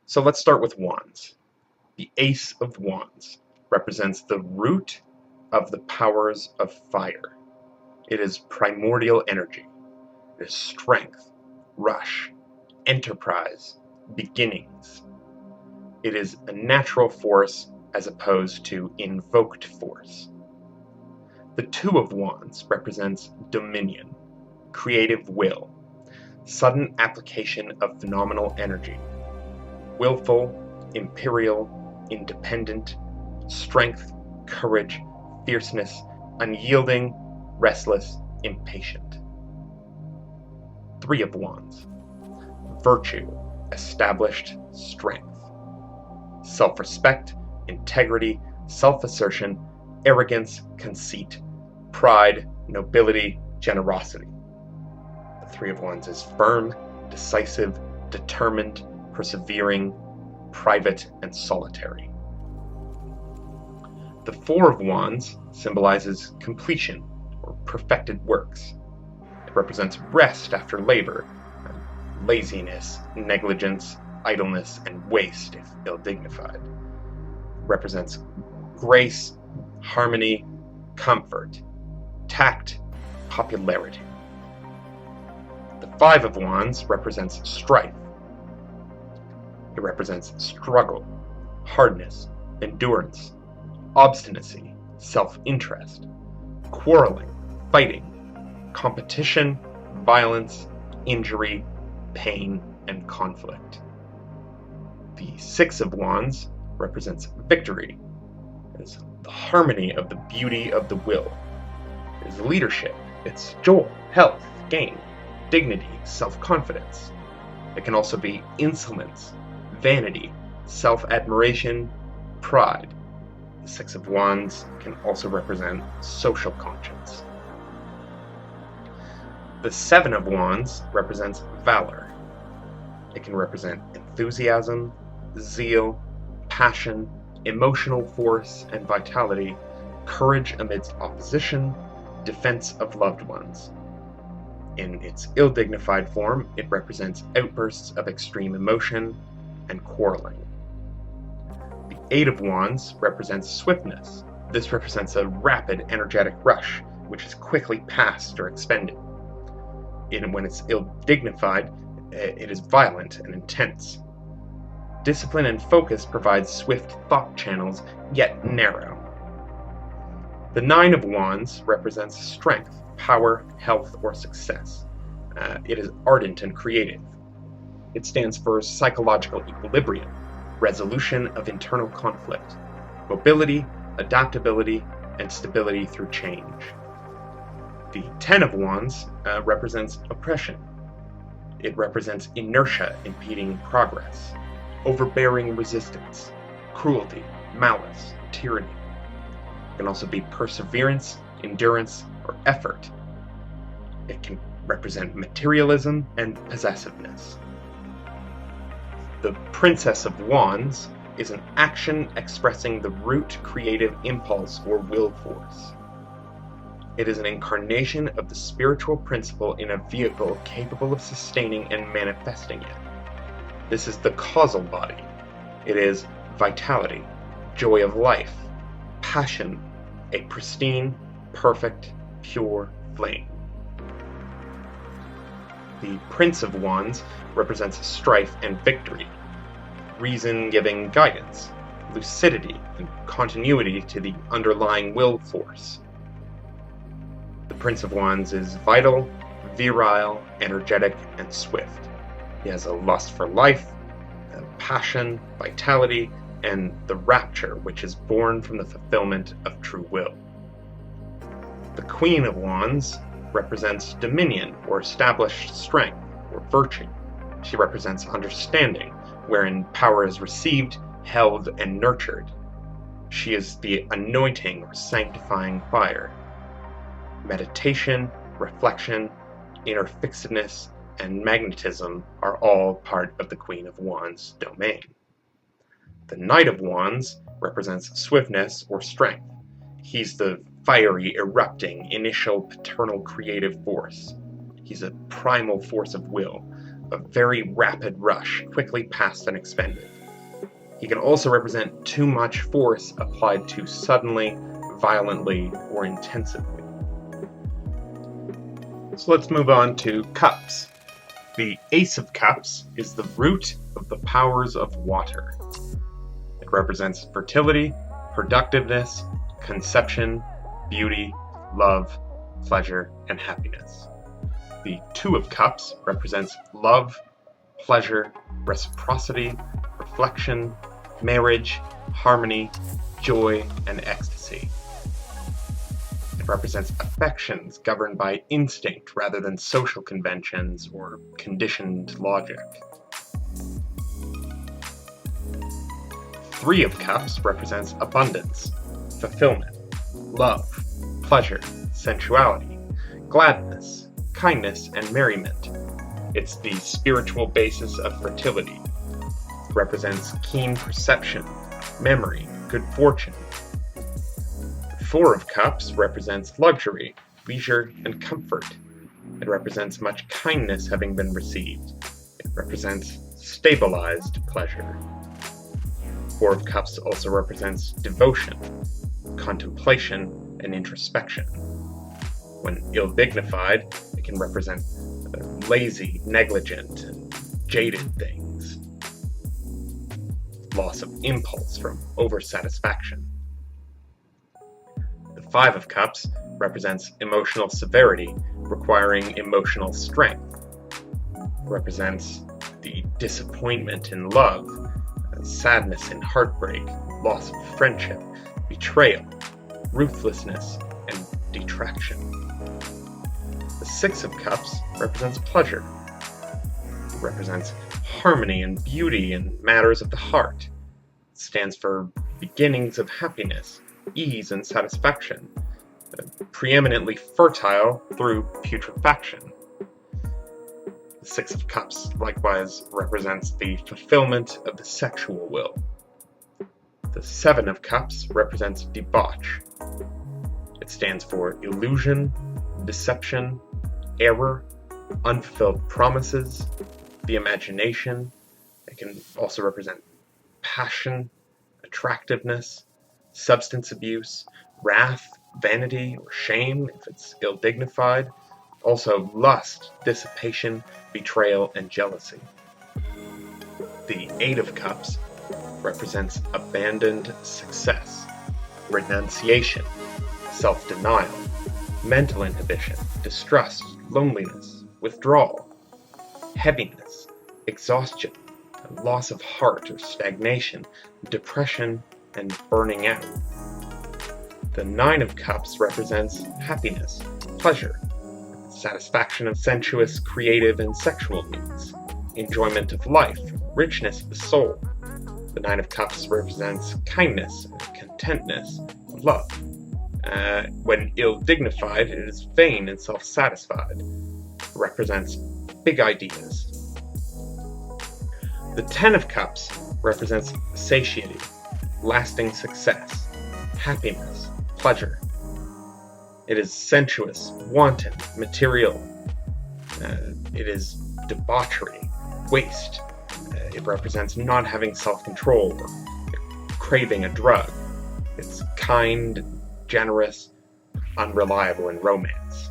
So let's start with wands. The Ace of Wands represents the root of the powers of fire. It is primordial energy. It is strength, rush, enterprise, beginnings. It is a natural force as opposed to invoked force. The Two of Wands represents dominion, creative will, sudden application of phenomenal energy, willful, imperial, independent, strength, courage, fierceness, unyielding, restless, impatient. Three of Wands, virtue, established strength, self-respect, integrity, self-assertion, arrogance, conceit, pride, nobility, generosity. The Three of Wands is firm, decisive, determined, persevering, private, and solitary. The Four of Wands symbolizes completion or perfected works. It represents rest after labor, laziness, negligence, idleness, and waste if ill-dignified. It represents grace, harmony, comfort, tact, popularity. The Five of Wands represents strife. It represents struggle, hardness, endurance, obstinacy, self-interest, quarreling, fighting, competition, violence, injury, pain, and conflict. The Six of Wands represents victory. It is the harmony of the beauty of the will. It is leadership. It's joy, health, gain, dignity, self-confidence. It can also be insolence, vanity, self-admiration, pride. The Six of Wands can also represent social conscience. The Seven of Wands represents valor. It can represent enthusiasm, zeal, passion, emotional force and vitality, courage amidst opposition, defense of loved ones. In its ill-dignified form, it represents outbursts of extreme emotion and quarreling. The Eight of Wands represents swiftness. This represents a rapid, energetic rush, which is quickly passed or expended. When it's ill-dignified, it is violent and intense. Discipline and focus provides swift thought channels, yet narrow. The Nine of Wands represents strength, power, health, or success. It is ardent and creative. It stands for psychological equilibrium, resolution of internal conflict, mobility, adaptability, and stability through change. The Ten of Wands represents oppression. It represents inertia impeding progress, overbearing resistance, cruelty, malice, tyranny. It can also be perseverance, endurance, or effort. It can represent materialism and possessiveness. The Princess of Wands is an action expressing the root creative impulse or will force. It is an incarnation of the spiritual principle in a vehicle capable of sustaining and manifesting it. This is the causal body. It is vitality, joy of life, passion, a pristine, perfect, pure flame. The Prince of Wands represents strife and victory, reason giving guidance, lucidity, and continuity to the underlying will force. The Prince of Wands is vital, virile, energetic, and swift. He has a lust for life, a passion, vitality, and the rapture which is born from the fulfillment of true will. The Queen of Wands represents dominion or established strength or virtue. She represents understanding, wherein power is received, held, and nurtured. She is the anointing or sanctifying fire. Meditation, reflection, inner fixedness, and magnetism are all part of the Queen of Wands' domain. The Knight of Wands represents swiftness or strength. He's the fiery, erupting, initial paternal creative force. He's a primal force of will, a very rapid rush, quickly passed and expended. He can also represent too much force applied too suddenly, violently, or intensively. So let's move on to cups. The Ace of Cups is the root of the powers of water. It represents fertility, productiveness, conception, beauty, love, pleasure, and happiness. The Two of Cups represents love, pleasure, reciprocity, reflection, marriage, harmony, joy, and ecstasy. It represents affections governed by instinct rather than social conventions or conditioned logic. Three of Cups represents abundance, fulfillment, love, pleasure, sensuality, gladness, kindness, and merriment. It's the spiritual basis of fertility. It represents keen perception, memory, good fortune. Four of Cups represents luxury, leisure, and comfort. It represents much kindness having been received. It represents stabilized pleasure. Four of Cups also represents devotion, contemplation, and introspection. When ill-dignified, it can represent lazy, negligent, and jaded things. Loss of impulse from oversatisfaction. The Five of Cups represents emotional severity, requiring emotional strength. It represents the disappointment in love, sadness in heartbreak, loss of friendship, betrayal, ruthlessness, and detraction. The Six of Cups represents pleasure. It represents harmony and beauty in matters of the heart. It stands for beginnings of happiness, ease, and satisfaction, preeminently fertile through putrefaction. The Six of Cups likewise represents the fulfillment of the sexual will. The Seven of Cups represents debauch. It stands for illusion, deception, error, unfulfilled promises, the imagination. It can also represent passion, attractiveness, substance abuse, wrath, vanity, or shame if it's ill-dignified. Also lust, dissipation, betrayal, and jealousy. The Eight of Cups represents abandoned success, renunciation, self-denial, mental inhibition, distrust, loneliness, withdrawal, heaviness, exhaustion, loss of heart or stagnation, depression, and burning out. The Nine of Cups represents happiness, pleasure, satisfaction of sensuous, creative, and sexual needs, enjoyment of life, richness of the soul. The Nine of Cups represents kindness, contentness, love. When ill-dignified, it is vain and self-satisfied. It represents big ideas. The Ten of Cups represents satiety, lasting success, happiness, pleasure. It is sensuous, wanton, material. It is debauchery, waste. It represents not having self-control or craving a drug. It's kind, generous, unreliable in romance.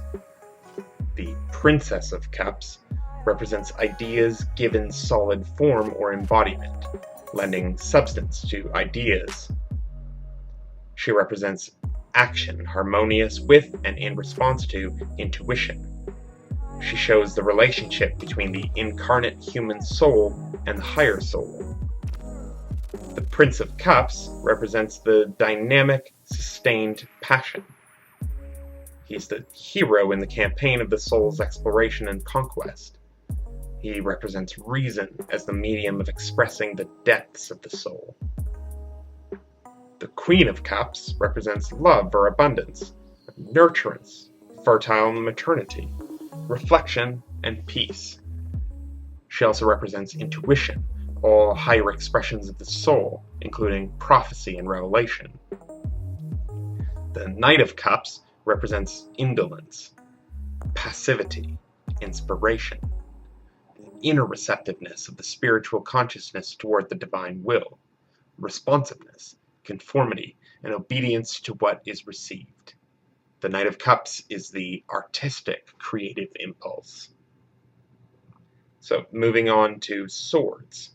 The Princess of Cups represents ideas given solid form or embodiment, lending substance to ideas. She represents action harmonious with and in response to intuition. She shows the relationship between the incarnate human soul and the higher soul. The Prince of Cups represents the dynamic, sustained passion. He's the hero in the campaign of the soul's exploration and conquest. He represents reason as the medium of expressing the depths of the soul. The Queen of Cups represents love or abundance, nurturance, fertile maternity, reflection, and peace. She also represents intuition, all higher expressions of the soul, including prophecy and revelation. The Knight of Cups represents indolence, passivity, inspiration. inner receptiveness of the spiritual consciousness toward the divine will, responsiveness, conformity, and obedience to what is received. The Knight of Cups is the artistic, creative impulse. So, moving on to swords.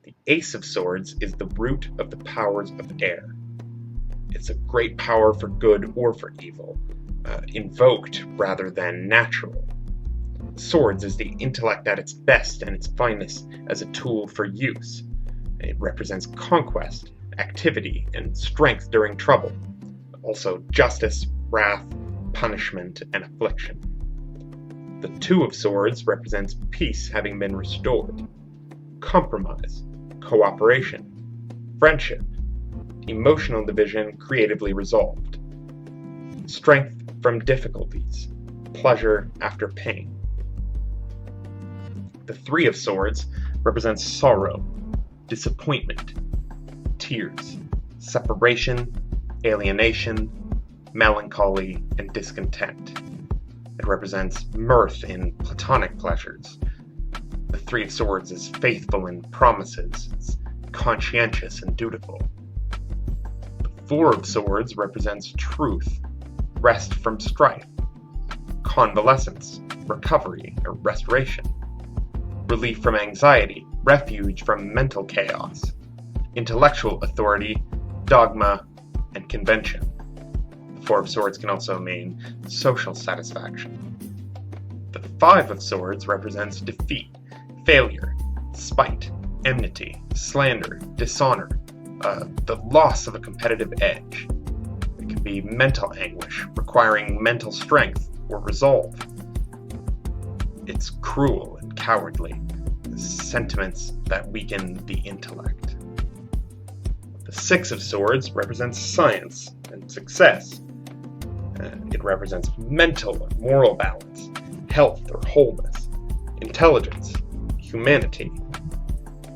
The Ace of Swords is the root of the powers of air. It's a great power for good or for evil, invoked rather than natural. Swords is the intellect at its best and its finest as a tool for use. It represents conquest, activity, and strength during trouble. Also justice, wrath, punishment, and affliction. The Two of Swords represents peace having been restored, compromise, cooperation, friendship, emotional division creatively resolved, strength from difficulties, pleasure after pain. The Three of Swords represents sorrow, disappointment, tears, separation, alienation, melancholy, and discontent. It represents mirth in platonic pleasures. The Three of Swords is faithful in promises, it's conscientious and dutiful. The Four of Swords represents truth, rest from strife, convalescence, recovery or restoration, relief from anxiety, refuge from mental chaos, intellectual authority, dogma, and convention. The Four of Swords can also mean social satisfaction. The Five of Swords represents defeat, failure, spite, enmity, slander, dishonor, the loss of a competitive edge. It can be mental anguish, requiring mental strength or resolve. It's cruel and cowardly, sentiments that weaken the intellect. The Six of Swords represents science and success. It represents mental and moral balance, health or wholeness, intelligence, humanity,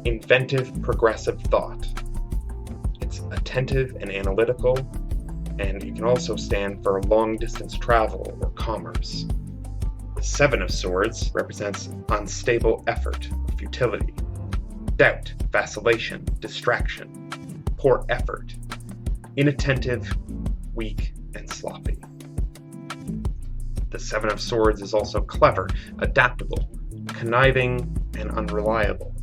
inventive, progressive thought. It's attentive and analytical, and it can also stand for long-distance travel or commerce. The Seven of Swords represents unstable effort or futility, doubt, vacillation, distraction, poor effort, inattentive, weak, and sloppy. The Seven of Swords is also clever, adaptable, conniving, and unreliable.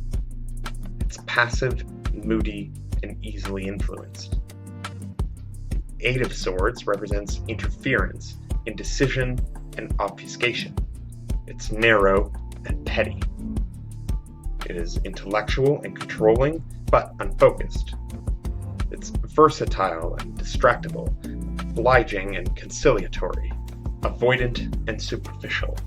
It's passive, moody, and easily influenced. The Eight of Swords represents interference, indecision, and obfuscation. It's narrow and petty. It is intellectual and controlling, but unfocused. It's versatile and distractible, obliging and conciliatory, avoidant and superficial.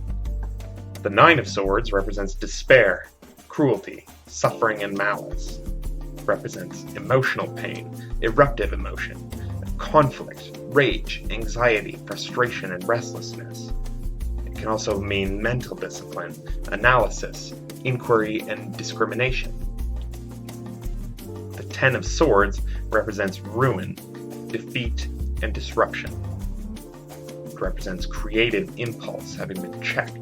The Nine of Swords represents despair, cruelty, suffering, and malice. It represents emotional pain, eruptive emotion, conflict, rage, anxiety, frustration, and restlessness. It can also mean mental discipline, analysis, inquiry, and discrimination. The Ten of Swords represents ruin, defeat, and disruption. It represents creative impulse having been checked,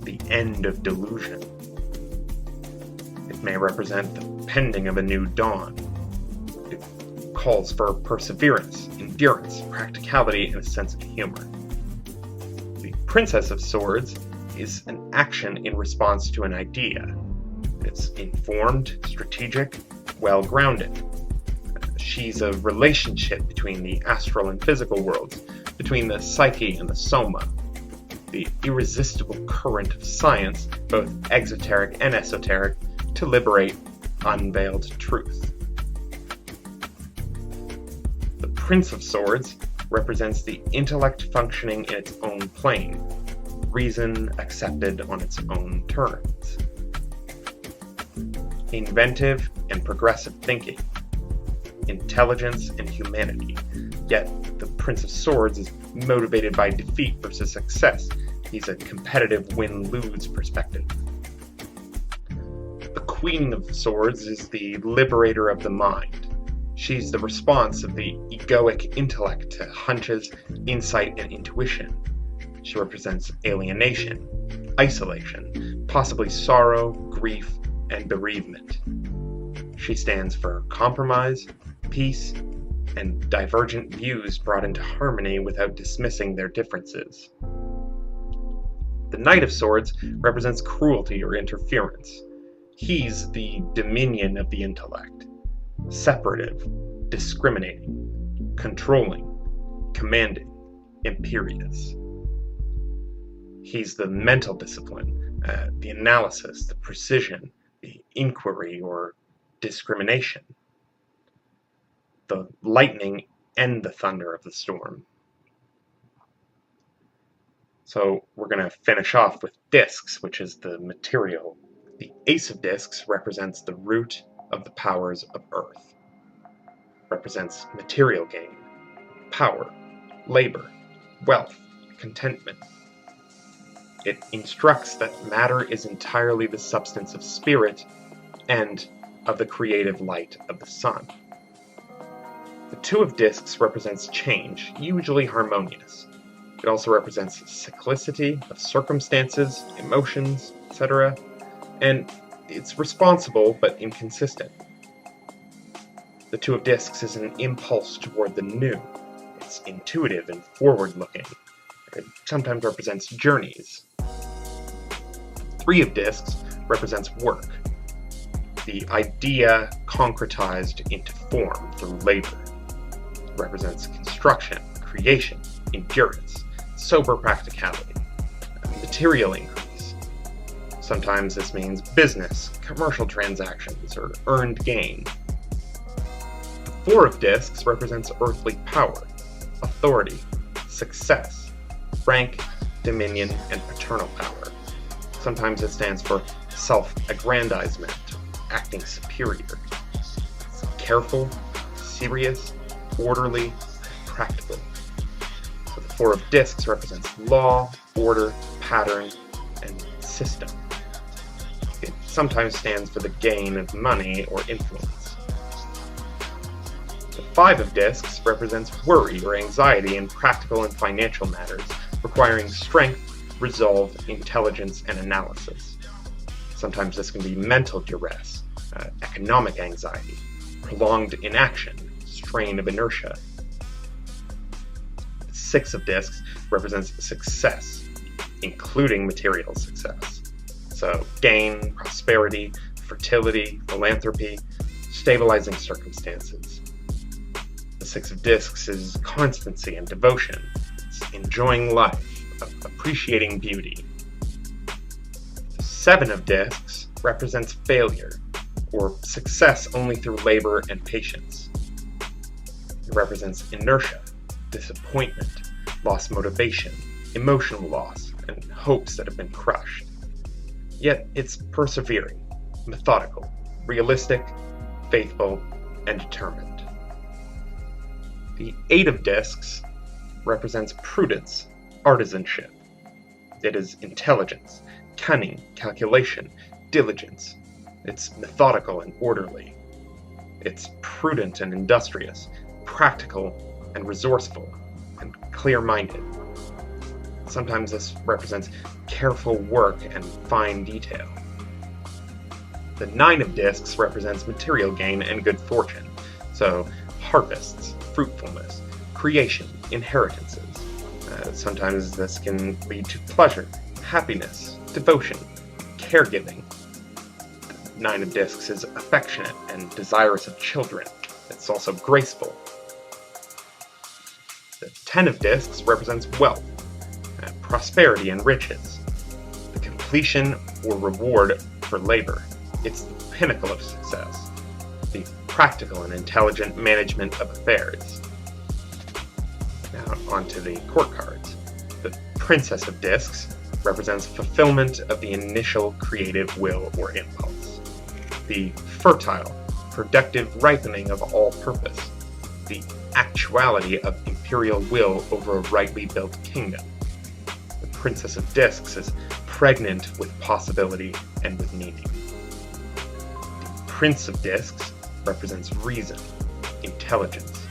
the end of delusion. It may represent the pending of a new dawn. It calls for perseverance, endurance, practicality, and a sense of humor. The Princess of Swords is an action in response to an idea. It's informed, strategic, well-grounded. She's a relationship between the astral and physical worlds, between the psyche and the soma, the irresistible current of science, both exoteric and esoteric, to liberate unveiled truth. The Prince of Swords represents the intellect functioning in its own plane, reason accepted on its own terms. Inventive and progressive thinking, intelligence and humanity, yet the Prince of Swords is motivated by defeat versus success. He's a competitive win-lose perspective. The Queen of Swords is the liberator of the mind. She's the response of the egoic intellect to hunches, insight, and intuition. She represents alienation, isolation, possibly sorrow, grief, and bereavement. She stands for compromise, peace, and divergent views brought into harmony without dismissing their differences. The Knight of Swords represents cruelty or interference. He's the dominion of the intellect, separative, discriminating, controlling, commanding, imperious. He's the mental discipline, the analysis, the precision, the inquiry or discrimination, the lightning and the thunder of the storm. So we're going to finish off with discs, which is the material. The Ace of Discs represents the root of the powers of Earth, represents material gain, power, labor, wealth, contentment. It instructs that matter is entirely the substance of spirit and of the creative light of the sun. The Two of Discs represents change, usually harmonious. It also represents cyclicity of circumstances, emotions, etc., and it's responsible but inconsistent. The Two of Discs is an impulse toward the new. It's intuitive and forward-looking. It sometimes represents journeys. Three of Discs represents work, the idea concretized into form through labor. It represents construction, creation, endurance, sober practicality, material increase. Sometimes this means business, commercial transactions, or earned gain. The Four of Discs represents earthly power, authority, success, rank, dominion, and paternal power. Sometimes it stands for self-aggrandizement, acting superior. It's careful, serious, orderly, practical. So the Four of Discs represents law, order, pattern, and system. It sometimes stands for the gain of money or influence. The Five of Discs represents worry or anxiety in practical and financial matters, requiring strength, resolve, intelligence, and analysis. Sometimes this can be mental duress, economic anxiety, prolonged inaction, strain of inertia. The Six of Discs represents success, including material success. So gain, prosperity, fertility, philanthropy, stabilizing circumstances. The Six of Discs is constancy and devotion. It's enjoying life, appreciating beauty. The Seven of Discs represents failure, or success only through labor and patience. It represents inertia, disappointment, lost motivation, emotional loss, and hopes that have been crushed. Yet it's persevering, methodical, realistic, faithful, and determined. The Eight of Discs represents prudence, artisanship. It is intelligence, cunning, calculation, diligence. It's methodical and orderly. It's prudent and industrious, practical and resourceful, and clear-minded. Sometimes this represents careful work and fine detail. The Nine of Discs represents material gain and good fortune, so harvests, fruitfulness, creation, inheritances. Sometimes this can lead to pleasure, happiness, devotion, caregiving. The Nine of Discs is affectionate and desirous of children. It's also graceful. The Ten of Discs represents wealth, prosperity and riches, the completion or reward for labor. It's the pinnacle of success, the practical and intelligent management of affairs. Now onto the court cards. The Princess of Discs represents fulfillment of the initial creative will or impulse, the fertile, productive ripening of all purpose, the actuality of imperial will over a rightly built kingdom. The Princess of Discs is pregnant with possibility and with meaning. The Prince of Discs represents reason, intelligence,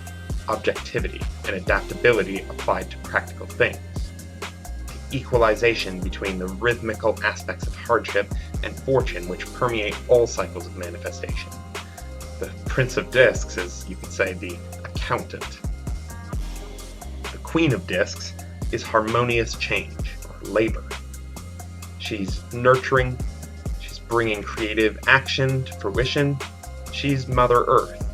objectivity, and adaptability applied to practical things. The equalization between the rhythmical aspects of hardship and fortune which permeate all cycles of manifestation. The Prince of Discs is, you could say, the accountant. The Queen of Discs is harmonious change, or labor. She's nurturing, she's bringing creative action to fruition, she's Mother Earth.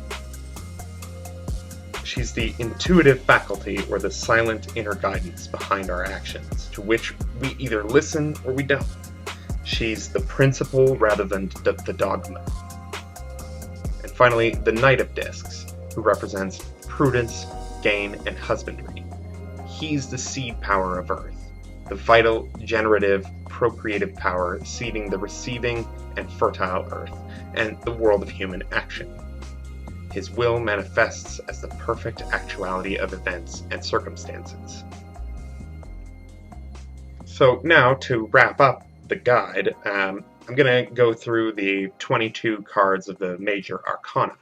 She's the intuitive faculty or the silent inner guidance behind our actions, to which we either listen or we don't. She's the principle rather than the dogma. And finally, the Knight of Discs, who represents prudence, gain, and husbandry. He's the seed power of Earth, the vital, generative, procreative power seeding the receiving and fertile Earth, and the world of human action. His will manifests as the perfect actuality of events and circumstances. So now, to wrap up the guide, I'm going to go through the 22 cards of the major arcana.